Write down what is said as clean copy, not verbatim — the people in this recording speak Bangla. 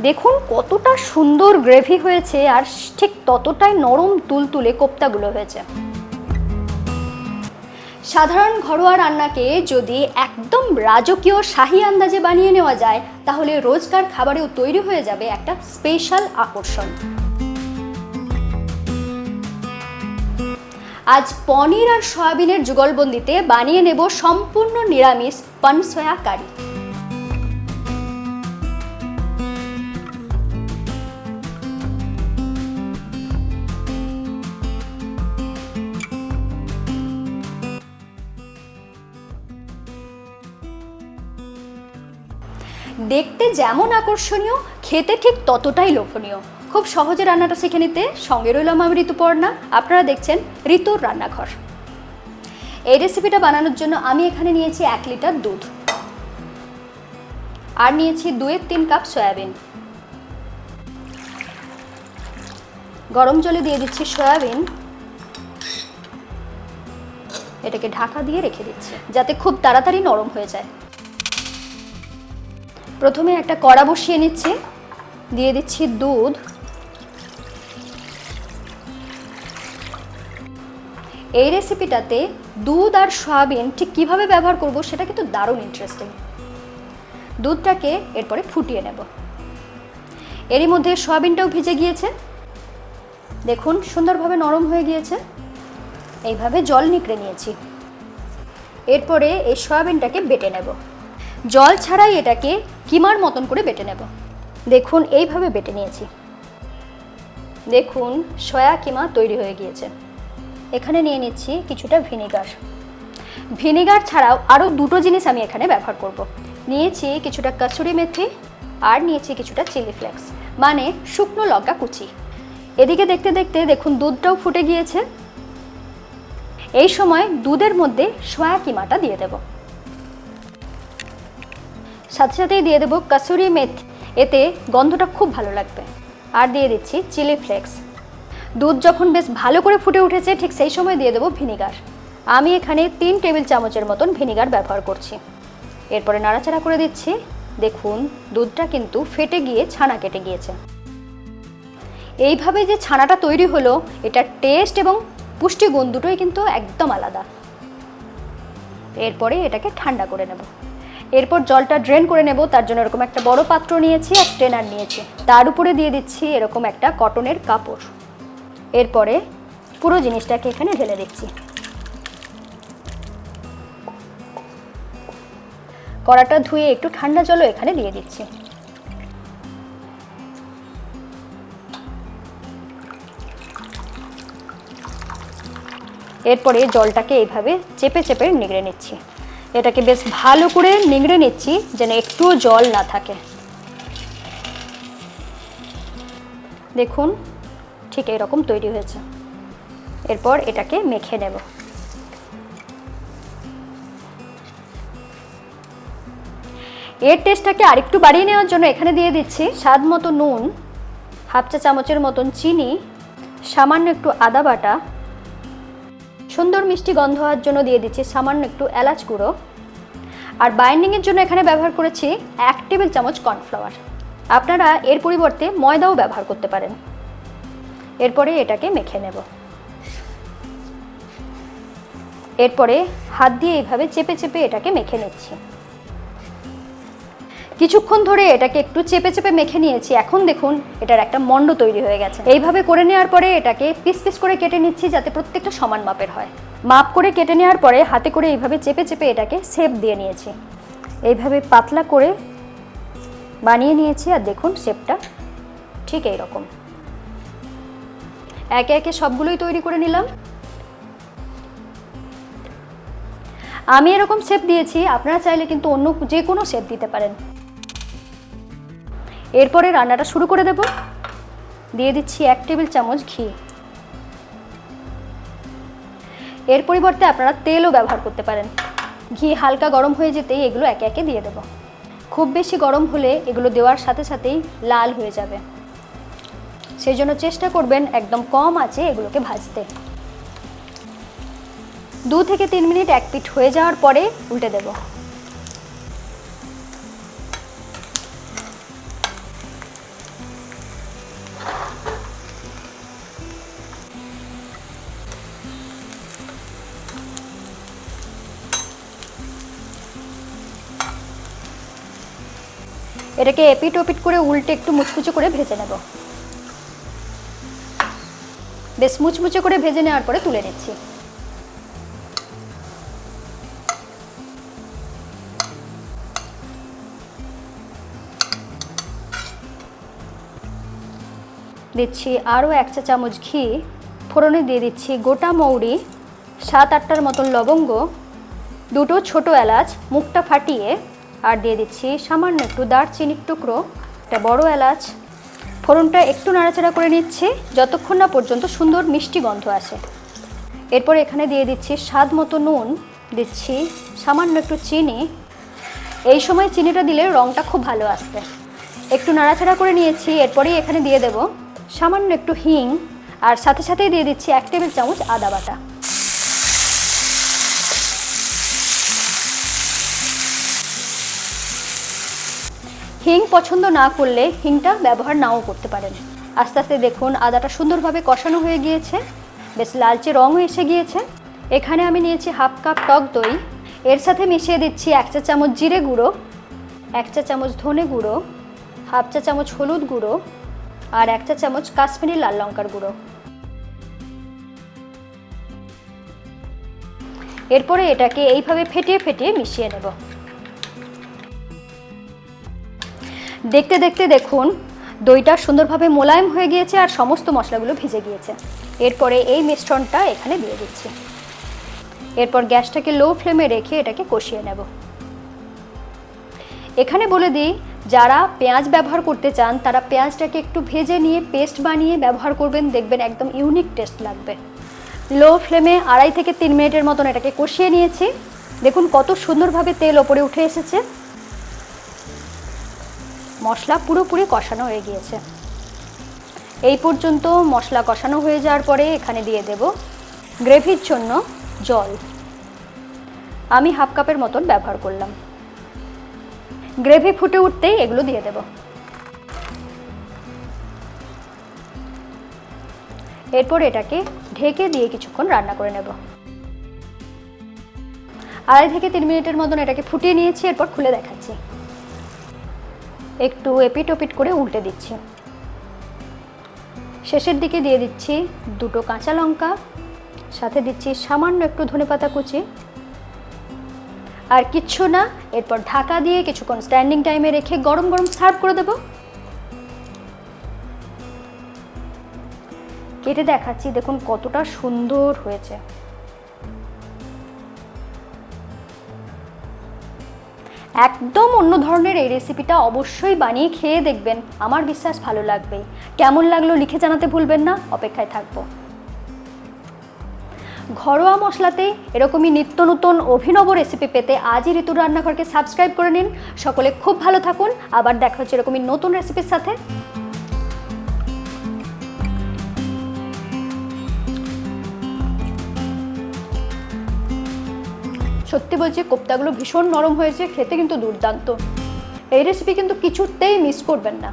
দেখুন কতটা সুন্দর গ্রেভি হয়েছে আর ঠিক ততটাই নরম তুলতুলে কোপ্তাগুলো হয়েছে। সাধারণ ঘরোয়া রান্নাকে যদি একদম রাজকীয় শাহী আন্দাজে বানিয়ে নেওয়া যায় তাহলে রোজকার খাবারেও তৈরি হয়ে যাবে একটা স্পেশাল আকর্ষণ। আজ পনির আর সয়াবিনের যুগলবন্দিতে বানিয়ে নেব সম্পূর্ণ নিরামিষ পান সোয়া কারি। দেখতে যেমন আকর্ষণীয়, খেতে ঠিক ততটাই লোভনীয়। খুব সহজে রান্নাটা শিখে নিতে সঙ্গে রইলাম আমি ঋতুপর্ণা। আপনারা দেখছেন ঋতুর রান্নাঘর। এই রেসিপিটা বানানোর জন্য আমি এখানে নিয়েছি 1 লিটার দুধ, আর নিয়েছি 2-3 কাপ সয়াবিন। গরম জলে দিয়ে দিচ্ছি সয়াবিন, এটাকে ঢাকা দিয়ে রেখে দিচ্ছি যাতে খুব তাড়াতাড়ি নরম হয়ে যায়। প্রথমে একটা কড়া বসিয়ে নিচ্ছি, দিয়ে দিচ্ছি দুধ। এই রেসিপিটাতে দুধ আর সয়াবিন ঠিক কিভাবে ব্যবহার করব সেটা কিন্তু দারুণ ইন্টারেস্টিং। দুধটাকে এরপরে ফুটিয়ে নেব। এরই মধ্যে সয়াবিনটাও ভিজে গিয়েছে, দেখুন সুন্দরভাবে নরম হয়ে গিয়েছে। এইভাবে জল নিকড়ে নিয়েছি। এরপরে এই সয়াবিনটাকে বেটে নেব। জল ছাড়াই এটাকে কিমার মতন করে বেটে নেব। দেখুন এইভাবে বেটে নিয়েছি। দেখুন সয়া কিমা তৈরি হয়ে গিয়েছে। এখানে নিয়ে নিচ্ছি কিছুটা ভিনেগার। ভিনেগার ছাড়াও আরও 2টো জিনিস আমি এখানে ব্যবহার করব। নিয়েছি কিছুটা কসুরি মেথি আর নিয়েছি কিছুটা চিলি ফ্লেক্স, মানে শুকনো লঙ্কা কুচি। এদিকে দেখতে দেখতে দেখুন দুধটাও ফুটে গিয়েছে। এই সময় দুধের মধ্যে সয়া কিমাটা দিয়ে দেব। সাথে সাথেই দিয়ে দেবো কসুরি মেথি, এতে গন্ধটা খুব ভালো লাগবে। আর দিয়ে দিচ্ছি চিলি ফ্লেক্স। দুধ যখন বেশ ভালো করে ফুটে উঠেছে ঠিক সেই সময় দিয়ে দেবো ভিনেগার। আমি এখানে 3 টেবিল চামচের মতন ভিনেগার ব্যবহার করছি। এরপরে নাড়াচাড়া করে দিচ্ছি। দেখুন দুধটা কিন্তু ফেটে গিয়ে ছানা কেটে গিয়েছে। এইভাবে যে ছানাটা তৈরি হলো এটার টেস্ট এবং পুষ্টিগুণ দুটোই কিন্তু একদম আলাদা। এরপরে এটাকে ঠান্ডা করে নেব। এরপর জলটা ড্রেন করে নেব। তার জন্য এরকম একটা বড় পাত্র নিয়েছি আর স্ট্রেনার নিয়েছি। তার উপরে দিয়ে দিচ্ছি এরকম একটা কটনের কাপড়। এরপরে পুরো জিনিসটাকে এখানে ঢেলে দিচ্ছি। কড়াটা ধুয়ে একটু ঠান্ডা জলও এখানে দিয়ে দিচ্ছি। এরপরে জলটাকে এইভাবে চেপে চেপে নিগড়ে নিচ্ছি। এটাকে বেশ ভালো করে নিংড়ে নিচ্ছি যেন একটুও জল না থাকে। দেখুন ঠিক এরকম তৈরি হয়েছে। এরপর এটাকে মেখে নেব। এর টেস্টটাকে আরেকটু বাড়িয়ে নেওয়ার জন্য এখানে দিয়ে দিচ্ছি স্বাদ মতো নুন, 1/2 চা চামচের মতন চিনি, সামান্য একটু আদা বাটা, সুন্দর মিষ্টি গন্ধ হওয়ার জন্য দিয়ে দিচ্ছি সামান্য একটু এলাচ গুঁড়ো, আর বাইন্ডিংয়ের জন্য এখানে ব্যবহার করেছি 1 টেবিল চামচ কর্নফ্লাওয়ার। আপনারা এর পরিবর্তে ময়দাও ব্যবহার করতে পারেন। এরপরে এটাকে মেখে নেব। এরপরে হাত দিয়ে এইভাবে চেপে চেপে এটাকে মেখে নিচ্ছি। কিছুক্ষণ ধরে এটাকে একটু চেপে চেপে মেখে নিয়েছি। এখন দেখুন এটার একটা মণ্ড তৈরি হয়ে গেছে। এইভাবে করে নেওয়ার পরে এটাকে পিস পিস করে কেটে নিচ্ছি যাতে প্রত্যেকটা সমান মাপের হয়। মাপ করে কেটে নেওয়ার পরে হাতে করে এইভাবে চেপে চেপে এটাকে শেপ দিয়ে নিয়েছি। এইভাবে পাতলা করে বানিয়ে নিয়েছি। আর দেখুন শেপটা ঠিক এইরকম। একে একে সবগুলোই তৈরি করে নিলাম। আমি এরকম শেপ দিয়েছি, আপনারা চাইলে কিন্তু অন্য যে কোনো শেপ দিতে পারেন। এরপরে রান্নাটা শুরু করে দেব। দিয়ে দিচ্ছি 1 টেবিল চামচ ঘি। এর পরিবর্তে আপনারা তেলও ব্যবহার করতে পারেন। ঘি হালকা গরম হয়ে যেতেই এগুলো একে একে দিয়ে দেব। খুব বেশি গরম হলে এগুলো দেওয়ার সাথে সাথেই লাল হয়ে যাবে, সেই জন্য চেষ্টা করবেন একদম কম আঁচে এগুলোকে ভাজতে। 2 থেকে 3 মিনিট এক পিঠ হয়ে যাওয়ার পরে উল্টে দেব। এটাকে এপিট ওপিট করে উল্টে একটু মুচমুচে করে ভেজে নেব। বেশ মুচমুচে করে ভেজে নেওয়ার পরে তুলে নিচ্ছি। দিচ্ছি আরও 1 চা চামচ ঘি। ফোড়নে দিয়ে দিচ্ছি গোটা মৌরি, 7-8টার মতন লবঙ্গ, 2টো ছোটো এলাচ মুখটা ফাটিয়ে, আর দিয়ে দিচ্ছি সামান্য একটু দারচিনির টুকরো, একটা বড় এলাচ। ফোড়নটা একটু নাড়াচাড়া করে নিচ্ছি যতক্ষণ না পর্যন্ত সুন্দর মিষ্টি গন্ধ আসে। এরপর এখানে দিয়ে দিচ্ছি স্বাদ মতো নুন, দিচ্ছি সামান্য একটু চিনি। এই সময় চিনিটা দিলে রঙটা খুব ভালো আসবে। একটু নাড়াচাড়া করে নিয়েছি। এরপরেই এখানে দিয়ে দেব সামান্য একটু হিং, আর সাথে সাথেই দিয়ে দিচ্ছি 1 টেবিল চামচ আদা বাটা। হিং পছন্দ না করলে হিংটা ব্যবহার নাও করতে পারেন। আস্তে আস্তে দেখুন আদাটা সুন্দরভাবে কষানো হয়ে গিয়েছে, বেশ লালচে রঙও এসে গিয়েছে। এখানে আমি নিয়েছি 1/2 কাপ টক দই। এর সাথে মিশিয়ে দিচ্ছি 1 চা চামচ জিরে গুঁড়ো, 1 চা চামচ ধনে গুঁড়ো, 1/2 চা চামচ হলুদ গুঁড়ো, আর 1 চা চামচ কাশ্মীরি লাল লঙ্কার গুঁড়ো। এরপরে এটাকে এইভাবে ফেটিয়ে ফেটিয়ে মিশিয়ে নেব। দেখতে দেখতে দেখুন দইটা সুন্দরভাবে মোলায়েম হয়ে গিয়েছে আর সমস্ত মশলাগুলো ভিজে গিয়েছে। এরপরে এই মিশ্রণটা এখানে দিয়ে দিচ্ছি। এরপর গ্যাসটাকে লো ফ্লেমে রেখে এটাকে কষিয়ে নেব। এখানে বলে দিই, যারা পেঁয়াজ ব্যবহার করতে চান তারা পেঁয়াজটাকে একটু ভেজে নিয়ে পেস্ট বানিয়ে ব্যবহার করবেন, দেখবেন একদম ইউনিক টেস্ট লাগবে। লো ফ্লেমে 2.5 থেকে 3 মিনিটের মতন এটাকে কষিয়ে নিয়েছি। দেখুন কত সুন্দরভাবে তেল ওপরে উঠে এসেছে। মশলা পুরোপুরি কষানো হয়ে গিয়েছে। এই পর্যন্ত মশলা কষানো হয়ে যাওয়ার পরে এখানে দিয়ে দেব গ্রেভির জন্য জল। আমি 1/2 কাপের মতন ব্যবহার করলাম। গ্রেভি ফুটে উঠতেই এগুলো দিয়ে দেব। এরপর এটাকে ঢেকে দিয়ে কিছুক্ষণ রান্না করে নেব। 2.5 থেকে 3 মিনিটের মতন এটাকে ফুটিয়ে নিয়েছি। এরপর খুলে দেখাচ্ছি। একটু এপিট ওপিট করে উল্টে দিচ্ছি। শেষের দিকে দিয়ে দিচ্ছি 2টো কাঁচা লঙ্কা, সাথে দিচ্ছি সামান্য একটু ধনেপাতা কুচি। আর কিচ্ছু না, এরপর ঢাকা দিয়ে কিছুক্ষণ স্ট্যান্ডিং টাইমে রেখে গরম গরম সার্ভ করে দেব। কেটে দেখাচ্ছি, দেখুন কতটা সুন্দর হয়েছে। একদম অন্য ধরনের এই রেসিপিটা অবশ্যই বানিয়ে খেয়ে দেখবেন, আমার বিশ্বাস ভালো লাগবে। কেমন লাগলো লিখে জানাতে ভুলবেন না, অপেক্ষায় থাকবো। ঘরোয়া মশলাতে এরকমই নিত্য নতুন অভিনব রেসিপি পেতে আজই ঋতুর রান্নাঘরকে সাবস্ক্রাইব করে নিন। সকলে খুব ভালো থাকুন, আবার দেখা হচ্ছে এরকমই নতুন রেসিপির সাথে। সত্যি বলছি, কোপ্তাগুলো ভীষণ নরম হয়েছে, খেতে কিন্তু দুর্দান্ত। এই রেসিপি কিন্তু কিছুতেই মিস করবেন না।